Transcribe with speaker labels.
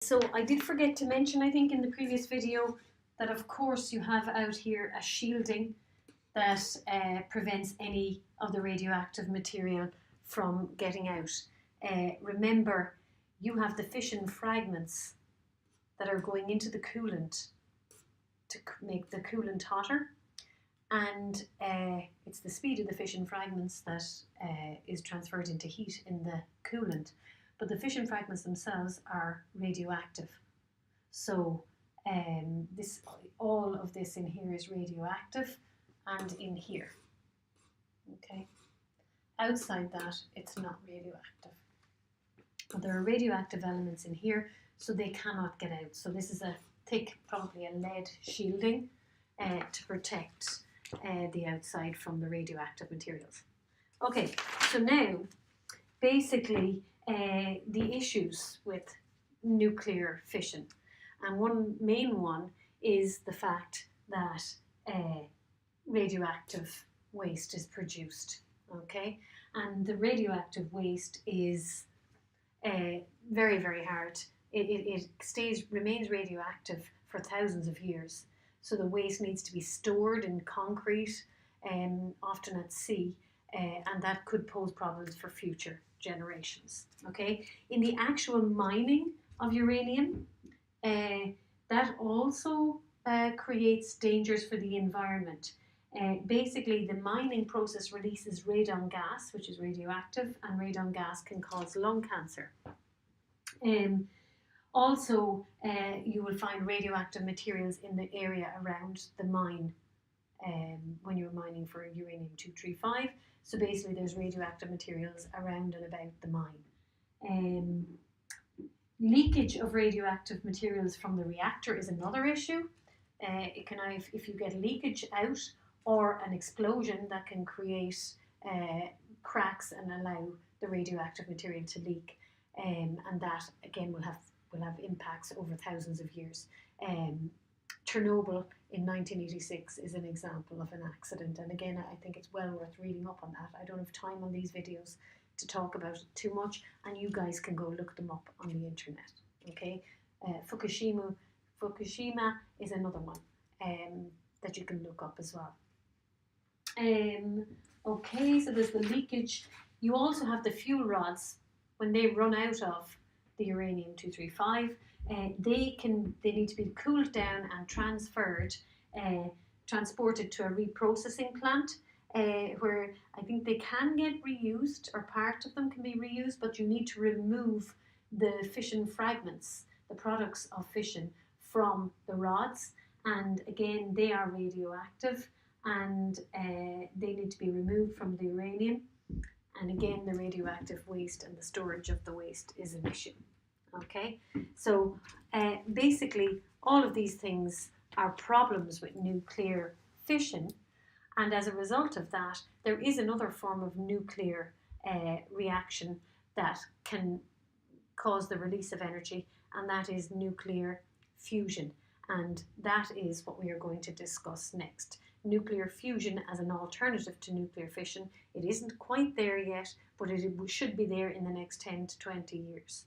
Speaker 1: So I did forget to mention, I think, in the previous video that of course you have out here a shielding that prevents any of the radioactive material from getting out. Remember, you have the fission fragments that are going into the coolant to make the coolant hotter, and it's the speed of the fission fragments that is transferred into heat in the coolant. But the fission fragments themselves are radioactive. So all of this in here is radioactive, and in here. Okay. Outside that, it's not radioactive. But there are radioactive elements in here, so they cannot get out. So this is a thick, probably a lead shielding to protect the outside from the radioactive materials. Okay, so now, basically, the issues with nuclear fission. And one main one is the fact that radioactive waste is produced, okay? And the radioactive waste is very, very hard. It remains radioactive for thousands of years. So the waste needs to be stored in concrete, often at sea, and that could pose problems for future generations, okay? In the actual mining of uranium, that also creates dangers for the environment. Basically, the mining process releases radon gas, which is radioactive, and radon gas can cause lung cancer. Also, you will find radioactive materials in the area around the mine when you're mining for uranium-235. So basically, there's radioactive materials around and about the mine. Leakage of radioactive materials from the reactor is another issue. It can if you get leakage out or an explosion, that can create cracks and allow the radioactive material to leak, and that again will have impacts over thousands of years. Chernobyl in 1986 is an example of an accident, and again I think it's well worth reading up on that. I don't have time on these videos to talk about it too much, and you guys can go look them up on the internet. Okay, Fukushima is another one that you can look up as well. Okay, so there's the leakage. You also have the fuel rods. When they run out of the uranium-235, they need to be cooled down and transported to a reprocessing plant, where I think they can get reused, or part of them can be reused, but you need to remove the fission fragments, the products of fission, from the rods, and again they are radioactive, and they need to be removed from the uranium, and again the radioactive waste and the storage of the waste is an issue. Okay, so basically all of these things are problems with nuclear fission, and as a result of that there is another form of nuclear reaction that can cause the release of energy, and that is nuclear fusion, and that is what we are going to discuss next. Nuclear fusion as an alternative to nuclear fission. It isn't quite there yet, but it should be there in the next 10 to 20 years.